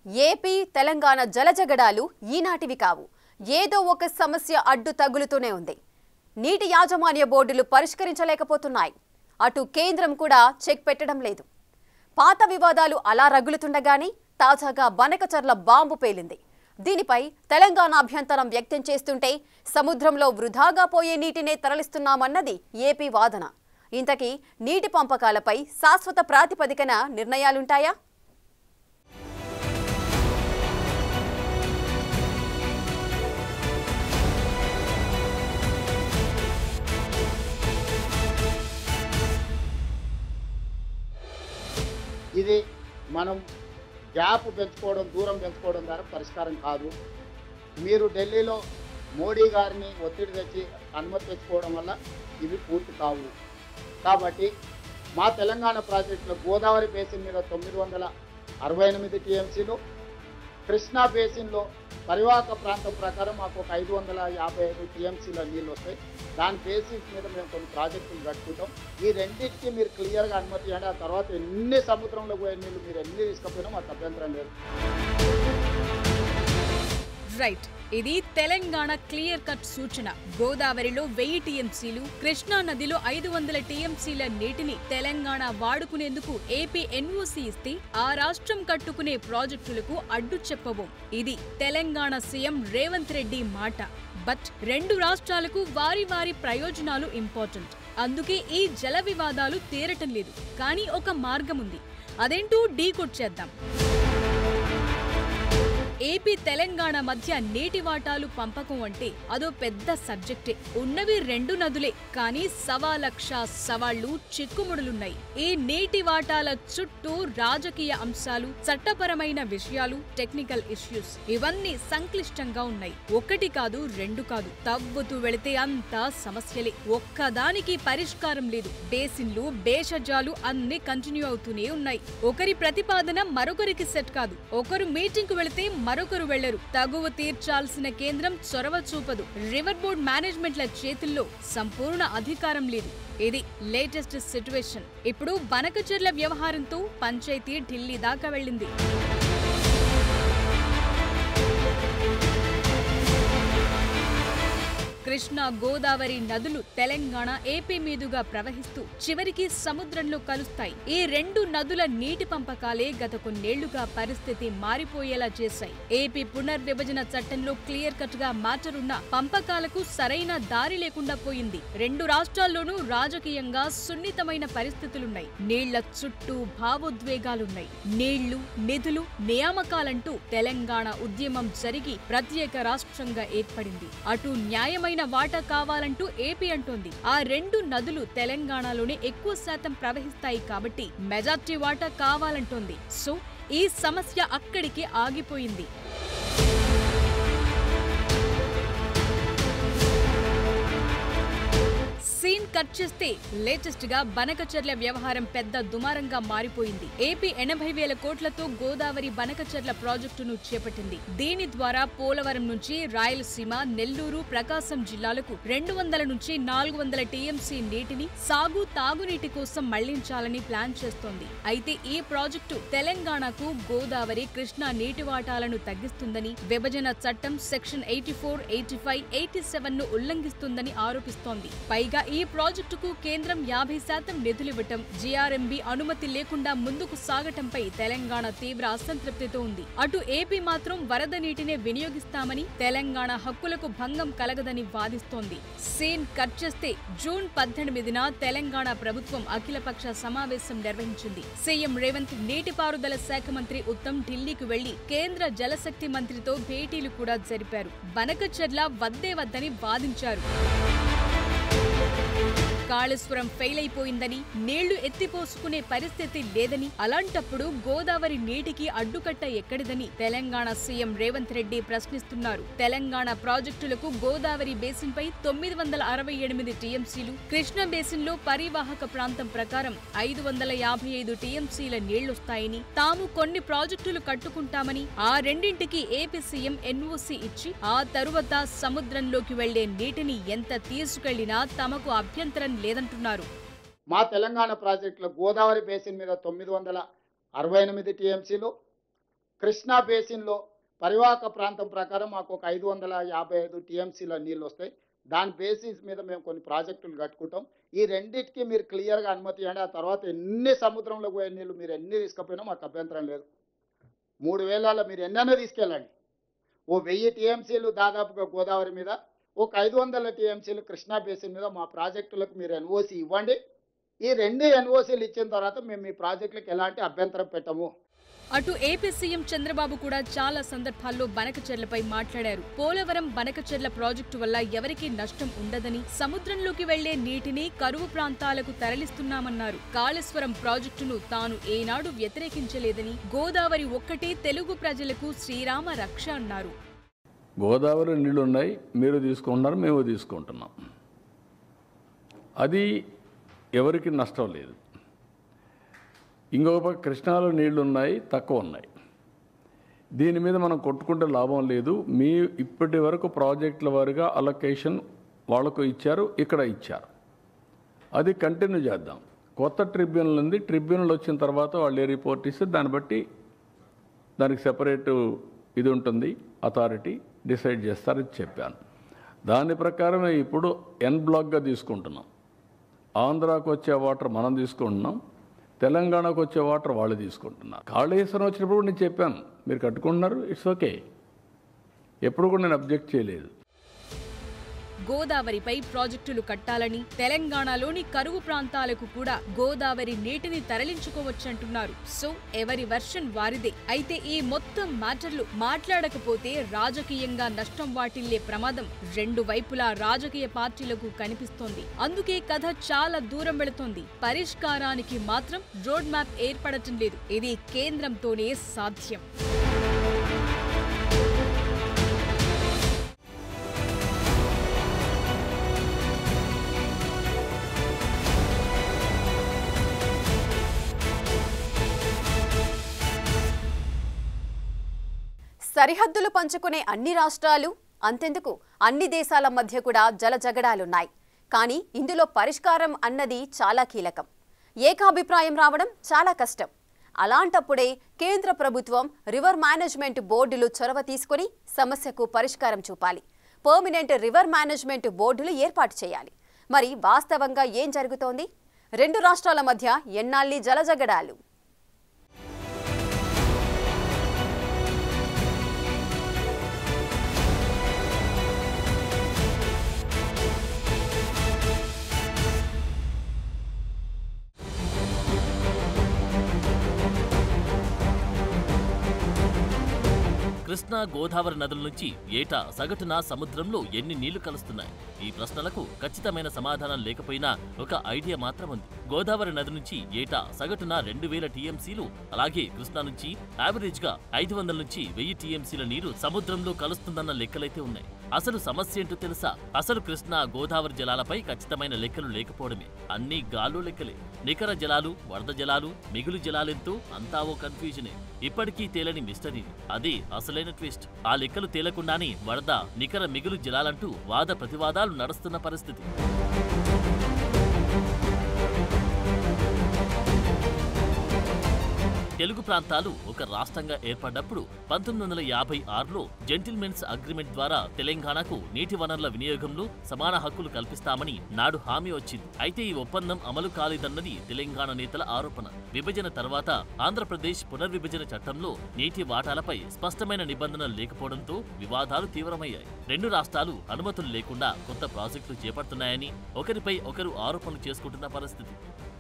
AP Telangana జలజగడాలు ఈనాటివి కావు. ఏదో ఒక సమస్య అడ్డు తగులుతూనే ఉంది. నీటి యాజమాన్య బోర్డులు పరిష్కరించలేకపోతున్నాయి. అటు కేంద్రం కూడా చెక్ పెట్టడం లేదు. పాత వివాదాలు అలా రగులుతుండగానే తాజాగా బనకచర్ల బాంబు పేలింది. దీనిపై తెలంగాణ అభ్యంతరం వ్యక్తం చేస్తుంటే సముద్రంలో వృధాగా పోయే నీటినే తరలిస్తున్నామన్నది ఏపీ వాదన. ఇంతకీ నీటి పంపకాలపై శాశ్వత ప్రాతిపదికన నిర్ణయాలుంటాయా? ఇది మనం గ్యాప్ పెంచుకోవడం, దూరం పెంచుకోవడం ద్వారా పరిష్కారం కాదు. మీరు ఢిల్లీలో మోడీ గారిని ఒత్తిడి తెచ్చి అనుమతి తెచ్చుకోవడం వల్ల ఇవి పూర్తి కావు. కాబట్టి మా తెలంగాణ ప్రాజెక్టులో గోదావరి బేసిన్ మీద 968 టీఎంసీలు, కృష్ణా బేసిన్లో పరివాహక ప్రాంతం ప్రకారం మాకు ఒక 555 టీఎంసీల నీళ్ళు వస్తాయి. దాని బేసిస్ మీద మేము కొన్ని ప్రాజెక్టులు కట్టుకుంటాం. ఈ రెండింటికి మీరు క్లియర్గా అనుమతి ఇవ్వండి. ఆ తర్వాత ఎన్ని సముద్రంలో పోయే నీళ్ళు మీరు ఎన్ని తీసుకుపోయినా మాకు అభ్యంతరం లేదు. రైట్, ఇది తెలంగాణ క్లియర్ కట్ సూచన. గోదావరిలో 1000 టీఎంసీలు, కృష్ణా నదిలో 500 టీఎంసీల నీటిని తెలంగాణ వాడుకునేందుకు ఏపీ ఎన్ఓసీ ఇస్తే ఆ రాష్ట్రం కట్టుకునే ప్రాజెక్టులకు అడ్డు చెప్పబోం. ఇది తెలంగాణ సీఎం రేవంత్ రెడ్డి మాట. బట్ రెండు రాష్ట్రాలకు వారి వారి ప్రయోజనాలు ఇంపార్టెంట్. అందుకే ఈ జల వివాదాలు తీరటం లేదు. కానీ ఒక మార్గం ఉంది. అదేంటో డీకోడ్ చేద్దాం. ఏపీ తెలంగాణ మధ్య నీటి వాటాలు పంపకం అంటే అదో పెద్ద సబ్జెక్టే. ఉన్నవి 2 నదులే, కానీ 1,00,000 సవాళ్లు, చిక్కుముడులున్నాయి. ఈ నీటి వాటాల చుట్టూ రాజకీయ అంశాలు, చట్టపరమైన విషయాలు, టెక్నికల్ ఇష్యూస్ ఇవన్నీ సంక్లిష్టంగా ఉన్నాయి. ఒకటి కాదు, 2 కాదు, తవ్వుతూ వెళితే అంతా సమస్యలే. ఒక్కదానికి పరిష్కారం లేదు. బేసిన్లు, బేషజాలు అన్ని కంటిన్యూ అవుతూనే ఉన్నాయి. ఒకరి ప్రతిపాదన మరొకరికి సెట్ కాదు. ఒకరు మీటింగ్ కు వెళితే మరొకరు వెళ్లరు. తగువ తీర్చాల్సిన కేంద్రం చొరవ చూపదు. రివర్ బోర్డ్ మేనేజ్మెంట్ల చేతుల్లో సంపూర్ణ అధికారం లేదు. ఇది లేటెస్ట్ సిట్యుయేషన్. ఇప్పుడు బనకచర్ల వ్యవహారంతో పంచాయతీ ఢిల్లీ దాకా వెళ్ళింది. కృష్ణా, గోదావరి నదులు తెలంగాణ, ఏపీ మీదుగా ప్రవహిస్తూ చివరికి సముద్రంలో కలుస్తాయి. ఈ 2 నదుల నీటి పంపకాలే గత కొన్నేళ్లుగా పరిస్థితి మారిపోయేలా చేశాయి. ఏపీ పునర్విభజన చట్టంలో క్లియర్ కట్ గా మ్యాటరున్న పంపకాలకు సరైన దారి లేకుండా పోయింది. 2 రాష్ట్రాల్లోనూ రాజకీయంగా సున్నితమైన పరిస్థితులున్నాయి. నీళ్ల చుట్టూ భావోద్వేగాలున్నాయి. నీళ్లు, నిధులు, నియామకాలంటూ తెలంగాణ ఉద్యమం జరిగి ప్రత్యేక రాష్ట్రంగా ఏర్పడింది. అటు న్యాయమైన వాటా కావాలంటూ ఏపీ అంటోంది. ఆ 2 నదులు తెలంగాణలోనే ఎక్కువ శాతం ప్రవహిస్తాయి కాబట్టి మెజార్టీ వాటా కావాలంటోంది. సో ఈ సమస్య అక్కడికి ఆగిపోయింది. సీన్ కట్ చేస్తే లేటెస్ట్ గా బనకచర్ల వ్యవహారం పెద్ద దుమారంగా మారిపోయింది. ఏపీ 80,000 కోట్లతో గోదావరి బనకచర్ల ప్రాజెక్టును చేపట్టింది. దీని ద్వారా పోలవరం నుంచి రాయలసీమ, నెల్లూరు, ప్రకాశం జిల్లాలకు 200 నుంచి 400 టీఎంసీ నీటిని సాగు, తాగునీటి కోసం మళ్లించాలని ప్లాన్ చేస్తోంది. అయితే ఈ ప్రాజెక్టు తెలంగాణకు గోదావరి, కృష్ణా నీటి వాటాలను తగ్గిస్తుందని, విభజన చట్టం సెక్షన్ 84, 85, 87 ను ఉల్లంఘిస్తుందని ఆరోపిస్తోంది. పైగా ఈ ప్రాజెక్టుకు కేంద్రం 50% నిధులివ్వటం, జీఆర్ఎంబీ అనుమతి లేకుండా ముందుకు సాగటంపై తెలంగాణ తీవ్ర అసంతృప్తితో ఉంది. అటు ఏపీ మాత్రం వరద నీటినే వినియోగిస్తామని, తెలంగాణ హక్కులకు భంగం కలగదని వాదిస్తోంది. సీన్ కట్ చేస్తే జూన్ 18న తెలంగాణ ప్రభుత్వం అఖిలపక్ష సమావేశం నిర్వహించింది. సీఎం రేవంత్, నీటిపారుదల శాఖ మంత్రి ఉత్తమ్ ఢిల్లీకి వెళ్లి కేంద్ర జలశక్తి మంత్రితో భేటీలు కూడా జరిపారు. బనకచర్ల వద్దే వద్దని వాదించారు. కాళేశ్వరం ఫెయిల్ అయిపోయిందని, నీళ్లు ఎత్తిపోసుకునే పరిస్థితి లేదని, అలాంటప్పుడు గోదావరి నీటికి అడ్డుకట్ట ఎక్కడిదని తెలంగాణ సీఎం రేవంత్ రెడ్డి ప్రశ్నిస్తున్నారు. తెలంగాణ ప్రాజెక్టులకు గోదావరి బేసిన్ పై 968 టీఎంసీలు, కృష్ణా బేసిన్ లో పరివాహక ప్రాంతం ప్రకారం 555 టీఎంసీల నీళ్లొస్తాయని, తాము కొన్ని ప్రాజెక్టులు కట్టుకుంటామని, ఆ రెండింటికి ఏపీ సీఎం ఎన్ఓసీ ఇచ్చి ఆ తరువాత సముద్రంలోకి వెళ్లే నీటిని ఎంత తీసుకెళ్లినా తమకు అభ్యంతరం లేదంటున్నారు. మా తెలంగాణ ప్రాజెక్టులో గోదావరి బేసిన్ మీద 968 టీఎంసీలు, కృష్ణా బేసిన్లో పరివాహక ప్రాంతం ప్రకారం మాకు ఒక 555 టీఎంసీల నీళ్ళు వస్తాయి. దాని బేసిస్ మీద మేము కొన్ని ప్రాజెక్టులు కట్టుకుంటాం. ఈ రెండింటికి మీరు క్లియర్గా అనుమతి ఇవ్వండి. ఆ తర్వాత ఎన్ని సముద్రంలో పోయే నీళ్ళు మీరు ఎన్ని తీసుకుపోయినా మాకు అభ్యంతరం లేదు. 3000 మీరు ఎన్నైనా తీసుకెళ్ళండి. ఓ 1000 టీఎంసీలు దాదాపుగా గోదావరి మీద, ఒక 500 టీఎంసీలు కృష్ణా బేసిన్ మీద మా ప్రాజెక్టులకు మీరు ఎన్ఓసి ఇవ్వండి. ఈ 2 ఎన్ఓసీలు ఇచ్చిన తర్వాత మేము మీ ప్రాజెక్టులకు ఎలాంటి అభ్యంతరం పెట్టము. అటు ఏపీ సీఎం చంద్రబాబు కూడా చాలా సందర్భాల్లో బనకచెర్లపై మాట్లాడారు. పోలవరం బనకచెర్ల ప్రాజెక్టు వల్ల ఎవరికీ నష్టం ఉండదని, సముద్రంలోకి వెళ్లే నీటిని కరువు ప్రాంతాలకు తరలిస్తున్నామన్నారు. కాళేశ్వరం ప్రాజెక్టును తాను ఏనాడు వ్యతిరేకించలేదని, గోదావరి ఒక్కటే తెలుగు ప్రజలకు శ్రీరామ రక్ష అన్నారు. గోదావరి నీళ్లున్నాయి, మీరు తీసుకుంటున్నారు, మేము తీసుకుంటున్నాం. అది ఎవరికి నష్టం లేదు. ఇంకొక పక్క కృష్ణాలో నీళ్లున్నాయి, తక్కువ ఉన్నాయి. దీని మీద మనం కొట్టుకుంటే లాభం లేదు. మీ ఇప్పటి వరకు ప్రాజెక్టుల వారిగా అలొకేషన్ వాళ్ళకు ఇచ్చారు, ఇక్కడ ఇచ్చారు. అది కంటిన్యూ చేద్దాం. కొత్త ట్రిబ్యునల్ ఉంది, ట్రిబ్యునల్ వచ్చిన తర్వాత వాళ్ళు ఏ రిపోర్ట్ ఇస్తే దాన్ని బట్టి దానికి సెపరేట్ ఇది ఉంటుంది, అథారిటీ డిసైడ్ చేస్తారని చెప్పాను. దాని ప్రకారమే ఇప్పుడు ఎన్ బ్లాక్గా తీసుకుంటున్నాం. ఆంధ్రాకు వచ్చే వాటర్ మనం తీసుకుంటున్నాం, తెలంగాణకు వచ్చే వాటర్ వాళ్ళు తీసుకుంటున్నారు. కాళేశ్వరం వచ్చినప్పుడు నేను చెప్పాను, మీరు కట్టుకుంటున్నారు, ఇట్స్ ఓకే. ఎప్పుడు కూడా నేను అబ్జెక్ట్ చేయలేదు. గోదావరిపై ప్రాజెక్టులు కట్టాలని, తెలంగాణలోని కరువు ప్రాంతాలకు కూడా గోదావరి నీటిని తరలించుకోవచ్చంటున్నారు. సో ఎవరి వెర్షన్ వారిదే. అయితే ఈ మొత్తం మ్యాటర్లు మాట్లాడకపోతే రాజకీయంగా నష్టం వాటిల్లే ప్రమాదం రెండు వైపులా రాజకీయ పార్టీలకు కనిపిస్తోంది. అందుకే కథ చాలా దూరం వెళుతోంది. పరిష్కారానికి మాత్రం రోడ్ మ్యాప్ ఏర్పడటం లేదు. ఇది కేంద్రంతోనే సాధ్యం. సరిహద్దులు పంచుకునే అన్ని రాష్ట్రాలు, అంతెందుకు అన్ని దేశాల మధ్య కూడా జలజగడాలున్నాయి. కానీ ఇందులో పరిష్కారం అన్నది చాలా కీలకం. ఏకాభిప్రాయం రావడం చాలా కష్టం. అలాంటప్పుడే కేంద్ర ప్రభుత్వం రివర్ మేనేజ్మెంట్ బోర్డులు చొరవ తీసుకుని సమస్యకు పరిష్కారం చూపాలి. పర్మనెంట్ రివర్ మేనేజ్మెంట్ బోర్డులు ఏర్పాటు చేయాలి. మరి వాస్తవంగా ఏం జరుగుతోంది? రెండు రాష్ట్రాల మధ్య ఎన్నాళ్ళీ జలజగడాలు? కృష్ణా గోదావరి నదుల నుంచి ఏటా సగటున సముద్రంలో ఎన్ని నీళ్లు కలుస్తున్నాయి? ఈ ప్రశ్నలకు ఖచ్చితమైన సమాధానం లేకపోయినా ఒక ఐడియా మాత్రం ఉంది. గోదావరి నది నుంచి ఏటా సగటున 2000 టీఎంసీలు, అలాగే కృష్ణా నుంచి యావరేజ్ గా 500 నుంచి 1000 టీఎంసీల నీరు సముద్రంలో కలుస్తుందన్న లెక్కలైతే ఉన్నాయి. అసలు సమస్య ఏంటో తెలుసా? అసలు కృష్ణా గోదావరి జలాలపై ఖచ్చితమైన లెక్కలు లేకపోవడమే. అన్ని గాల్లో లెక్కలే. నికర జలాలు, వరద జలాలు, మిగులు జలాలెంతో అంతా ఓ కన్ఫ్యూజనే. ఇప్పటికీ తేలని మిస్టరీ. అదే అసలైన ట్విస్ట్. ఆ లెక్కలు తేలకుండానే వరద, నికర, మిగులు జలాలంటూ వాద ప్రతివాదాలు నడుస్తున్న పరిస్థితి. తెలుగు ప్రాంతాలు ఒక రాష్ట్రంగా ఏర్పడ్డప్పుడు 1956లో జెంటిల్మెన్స్ అగ్రిమెంట్ ద్వారా తెలంగాణకు నీటి వనరుల వినియోగంలో సమాన హక్కులు కల్పిస్తామని నాడు హామీ వచ్చింది. అయితే ఈ ఒప్పందం అమలు కాలేదన్నది తెలంగాణ నేతల ఆరోపణ. విభజన తర్వాత ఆంధ్రప్రదేశ్ పునర్విభజన చట్టంలో నీటి వాటాలపై స్పష్టమైన నిబంధనలు లేకపోవడంతో వివాదాలు తీవ్రమయ్యాయి. రెండు రాష్ట్రాలు అనుమతులు లేకుండా కొత్త ప్రాజెక్టులు చేపడుతున్నాయని ఒకరిపై ఒకరు ఆరోపణలు చేసుకుంటున్న పరిస్థితి.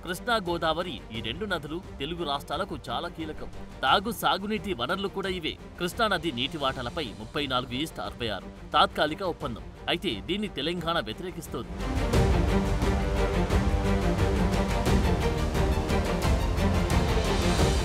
కృష్ణా గోదావరి ఈ రెండు నదులు తెలుగు రాష్ట్రాలకు చాలా కీలకం. సాగునీటి వనరులు కూడా ఇవే. కృష్ణా నది నీటి వాటాలపై 34:66 తాత్కాలిక ఒప్పందం. అయితే దీన్ని తెలంగాణ వ్యతిరేకిస్తోంది.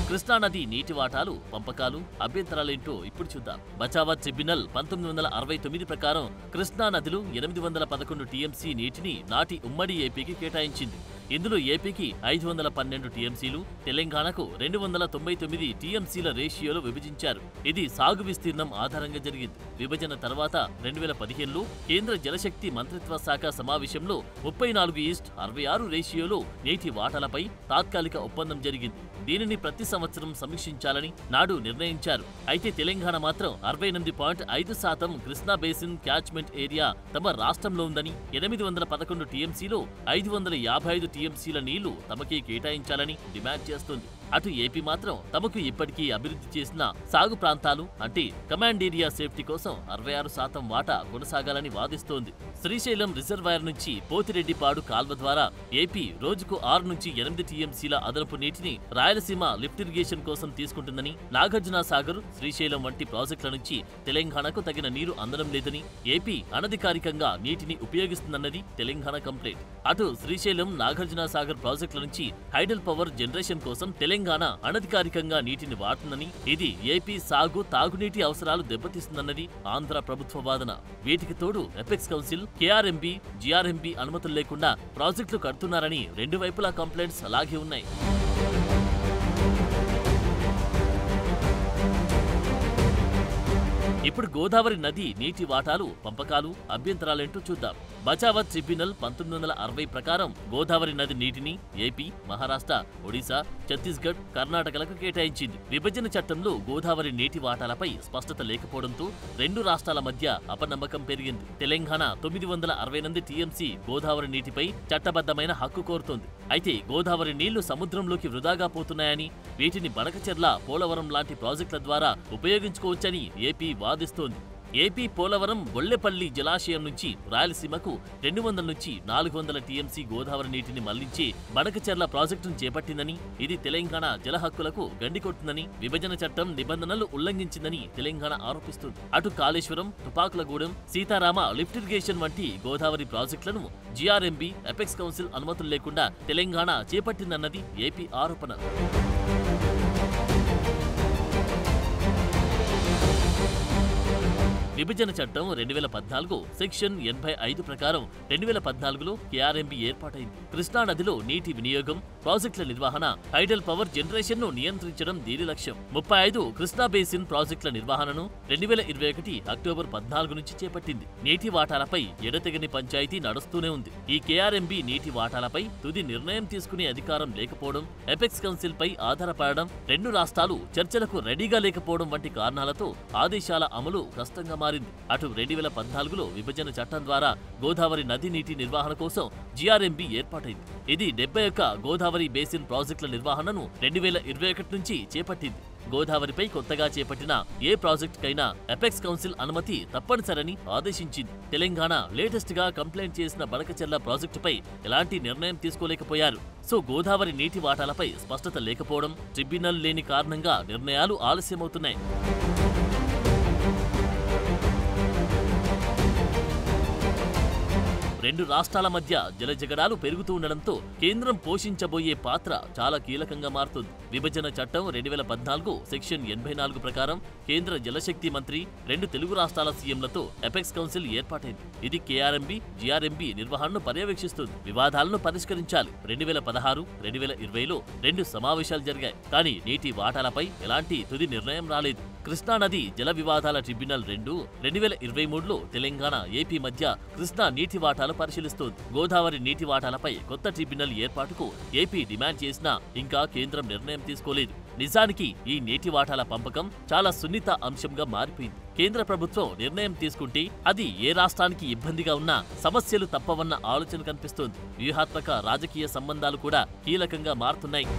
కృష్ణానది నీటి వాటాలు, పంపకాలు, అభ్యంతరాలేంటో ఇప్పుడు చూద్దాం. బచావత్ ట్రిబ్యునల్ 1969 ప్రకారం కృష్ణా నదిలో 811 టీఎంసీ నీటిని నాటి ఉమ్మడి ఏపీకి కేటాయించింది. ఇందులో ఏపీకి 512 టీఎంసీలు, తెలంగాణకు 299 టీఎంసీల రేషియోలో విభజించారు. ఇది సాగు విస్తీర్ణం ఆధారంగా జరిగింది. విభజన తర్వాత 2015లో కేంద్ర జలశక్తి మంత్రిత్వ శాఖ సమావేశంలో 34:66 రేషియోలో నీటి వాటాలపై తాత్కాలిక ఒప్పందం జరిగింది. దీనిని ప్రతి సంవత్సరం సమీక్షించాలని నాడు నిర్ణయించారు. అయితే తెలంగాణ మాత్రం 68.5% కృష్ణా బేసిన్ క్యాచ్మెంట్ ఏరియా తమ రాష్ట్రంలో ఉందని, 811 టీఎంసీలో 555 టీఎంసీల నీళ్లు తమకే కేటాయించాలని డిమాండ్ చేస్తుంది. అటు ఏపీ మాత్రం తమకు ఇప్పటికీ అభివృద్ధి చేసిన సాగు ప్రాంతాలు అంటే కమాండ్ ఏరియా సేఫ్టీ కోసం 66% వాటా కొనసాగాలని వాదిస్తోంది. శ్రీశైలం రిజర్వాయర్ నుంచి పోతిరెడ్డిపాడు కాల్వ ద్వారా ఏపీ రోజుకు 6 నుంచి 8 టీఎంసీల అదనపు నీటిని రాయలసీమ లిఫ్ట్ ఇరిగేషన్ కోసం తీసుకుంటుందని, నాగార్జున సాగర్, శ్రీశైలం వంటి ప్రాజెక్టుల నుంచి తెలంగాణకు తగిన నీరు అందడం లేదని, ఏపీ అనధికారికంగా నీటిని ఉపయోగిస్తుందన్నది తెలంగాణ కంప్లైంట్. అటు శ్రీశైలం, నాగార్జున సాగర్ ప్రాజెక్టుల నుంచి హైడల్ పవర్ జనరేషన్ కోసం తెలంగాణ అనధికారికంగా నీటిని వాడుతుందని, ఇది ఏపీ సాగు తాగునీటి అవసరాలు దెబ్బతీస్తుందన్నది ఆంధ్ర ప్రభుత్వ వాదన. వీటికి తోడు ఎపెక్స్ కౌన్సిల్, కేఆర్ఎంబీ, జీఆర్ఎంబీ అనుమతులు లేకుండా ప్రాజెక్టులు కడుతున్నారని రెండు వైపులా కంప్లైంట్స్ అలాగే ఉన్నాయి. ఇప్పుడు గోదావరి నది నీటి వాటాలు, పంపకాలు, అభ్యంతరాలేంటో చూద్దాం. బచావత్ ట్రిబ్యునల్ 1960 ప్రకారం గోదావరి నది నీటిని ఏపీ, మహారాష్ట్ర, ఒడిశా, ఛత్తీస్గఢ్, కర్ణాటకలకు కేటాయించింది. విభజన చట్టంలో గోదావరి నీటి వాటాలపై స్పష్టత లేకపోవడంతో రెండు రాష్ట్రాల మధ్య అపనమ్మకం పెరిగింది. తెలంగాణ 968 టీఎంసీ గోదావరి నీటిపై చట్టబద్ధమైన హక్కు కోరుతోంది. అయితే గోదావరి నీళ్లు సముద్రంలోకి వృధాగా పోతున్నాయని, వీటిని బనకచెర్ల, పోలవరం లాంటి ప్రాజెక్టుల ద్వారా ఉపయోగించుకోవచ్చని ఏపీ వాదిస్తోంది. ఏపీ పోలవరం గొల్లెపల్లి జలాశయం నుంచి రాయలసీమకు 200 నుంచి 400 టీఎంసీ గోదావరి నీటిని మళ్లించి బనకచెర్ల ప్రాజెక్టును చేపట్టిందని, ఇది తెలంగాణ జల హక్కులకు గండికొడుతుందని, విభజన చట్టం నిబంధనలు ఉల్లంఘించిందని తెలంగాణ ఆరోపిస్తుంది. అటు కాళేశ్వరం, తుపాకులగూడెం, సీతారామ లిఫ్ట్ ఇరిగేషన్ వంటి గోదావరి ప్రాజెక్టులను జీఆర్ఎంబీ, ఎపెక్స్ కౌన్సిల్ అనుమతులు లేకుండా తెలంగాణ చేపట్టిందన్నది ఏపీ ఆరోపణ. విభజన చట్టం 2014 సెక్షన్ 85 ప్రకారం 2014లో కేఆర్ఎంబీ ఏర్పాటైంది. కృష్ణానదిలో నీటి వినియోగం, ప్రాజెక్టుల నిర్వహణ, హైడల్ పవర్ జనరేషన్ ను నియంత్రించడం దీని లక్ష్యం. 35 కృష్ణా బేసిన్ ప్రాజెక్టుల నిర్వహణను 2021 అక్టోబర్ 14 నుంచి చేపట్టింది. నీటి వాటాలపై ఎడతెగని పంచాయతీ నడుస్తూనే ఉంది. ఈ కేఆర్ఎంబీ నీటి వాటాలపై తుది నిర్ణయం తీసుకునే అధికారం లేకపోవడం, ఎపెక్స్ కౌన్సిల్ పై ఆధారపడడం, రెండు రాష్ట్రాలు చర్చలకు రెడీగా లేకపోవడం వంటి కారణాలతో ఆదేశాల అమలు కష్టంగా మారింది. అటు 2014లో విభజన చట్టం ద్వారా గోదావరి నది నీటి నిర్వహణ కోసం జీఆర్ఎంబీ ఏర్పాటైంది. ఇది 71 గోదావరి బేసిన్ ప్రాజెక్టుల నిర్వహణను 2021 నుంచి చేపట్టింది. గోదావరిపై కొత్తగా చేపట్టిన ఏ ప్రాజెక్టుకైనా ఎపెక్స్ కౌన్సిల్ అనుమతి తప్పనిసరని ఆదేశించింది. తెలంగాణ లేటెస్ట్ గా కంప్లైంట్ చేసిన బనకచెర్ల ప్రాజెక్టుపై ఎలాంటి నిర్ణయం తీసుకోలేకపోయారు. సో గోదావరి నీటి వాటాలపై స్పష్టత లేకపోవడం, ట్రిబ్యునల్ లేని కారణంగా నిర్ణయాలు ఆలస్యమవుతున్నాయి. రెండు రాష్ట్రాల మధ్య జలజగడాలు పెరుగుతూ ఉండడంతో కేంద్రం పోషించబోయే పాత్ర చాలా కీలకంగా మారుతుంది. విభజన చట్టం 2014 సెక్షన్ 84 ప్రకారం కేంద్ర జలశక్తి మంత్రి రెండు తెలుగు రాష్ట్రాల సీఎంలతో ఎపెక్స్ కౌన్సిల్ ఏర్పాటైంది. ఇది కేఆర్ఎంబీ, జీఆర్ఎంబీ నిర్వహణను పర్యవేక్షిస్తుంది, వివాదాలను పరిష్కరించాలి. 2016, 2020లో 2 సమావేశాలు జరిగాయి. కానీ నీటి వాటాలపై ఎలాంటి తుది నిర్ణయం రాలేదు. కృష్ణానది జల వివాదాల ట్రిబ్యునల్ 2023లో తెలంగాణ, ఏపీ మధ్య కృష్ణా నీటి వాటాలు పరిశీలిస్తోంది. గోదావరి నీటి వాటాలపై కొత్త ట్రిబ్యునల్ ఏర్పాటుకు ఏపీ డిమాండ్ చేసినా ఇంకా కేంద్రం నిర్ణయం తీసుకోలేదు. నిజానికి ఈ నీటి వాటాల పంపకం చాలా సున్నిత అంశంగా మారిపోయింది. కేంద్ర ప్రభుత్వం నిర్ణయం తీసుకుంటే అది ఏ రాష్ట్రానికి ఇబ్బందిగా ఉన్నా సమస్యలు తప్పవన్న ఆలోచన కనిపిస్తోంది. వ్యూహాత్మక రాజకీయ సంబంధాలు కూడా కీలకంగా మారుతున్నాయి.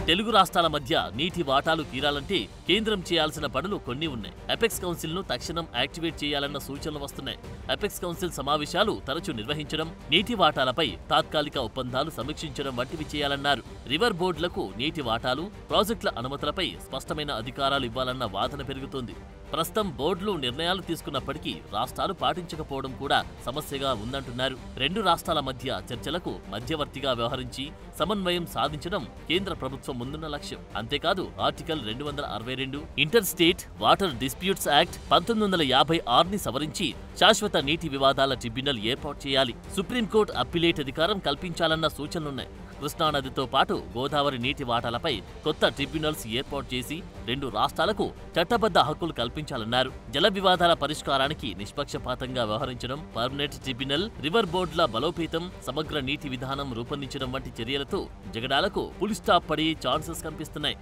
తెలుగు రాష్ట్రాల మధ్య నీటి వాటాలు తీరాలంటే కేంద్రం చేయాల్సిన పనులు కొన్ని ఉన్నాయి. ఎపెక్స్ కౌన్సిల్ ను తక్షణం యాక్టివేట్ చేయాలన్న సూచనలు వస్తున్నాయి. ఎపెక్స్ కౌన్సిల్ సమావేశాలు తరచూ నిర్వహించడం, నీటి వాటాలపై తాత్కాలిక ఒప్పందాలు సమీక్షించడం వంటివి చేయాలన్నారు. రివర్ బోర్డులకు నీటి వాటాలు, ప్రాజెక్టుల అనుమతులపై స్పష్టమైన అధికారాలు ఇవ్వాలన్న వాదన పెరుగుతోంది. ప్రస్తుతం బోర్డులు నిర్ణయాలు తీసుకున్నప్పటికీ రాష్ట్రాలు పాటించకపోవడం కూడా సమస్యగా ఉందంటున్నారు. రెండు రాష్ట్రాల మధ్య చర్చలకు మధ్యవర్తిగా వ్యవహరించి సమన్వయం సాధించడం కేంద్ర ప్రభుత్వం ముందున్న లక్ష్యం. అంతేకాదు article 262 inter state water disputes act 1956ని సవరించి శాశ్వత నీటి వివాదాల ట్రిబ్యునల్ ఏర్పాటు చేయాలి. సుప్రీంకోర్టు అప్పీలేట్ అధికారం కల్పించాలన్న సూచనలున్నాయి. కృష్ణానదితో పాటు గోదావరి నీటి వాటాలపై కొత్త ట్రిబ్యునల్స్ ఏర్పాటు చేసి 2 రాష్ట్రాలకు చట్టబద్ధ హక్కులు కల్పించాలన్నారు. జల వివాదాల పరిష్కారానికి నిష్పక్షపాతంగా వ్యవహరించడం, పర్మనెంట్ ట్రిబ్యునల్, రివర్ బోర్డుల బలోపేతం, సమగ్ర నీటి విధానం రూపొందించడం వంటి చర్యలతో జగడాలకు ఫుల్ స్టాప్ పడే ఛాన్సెస్ కనిపిస్తున్నాయి.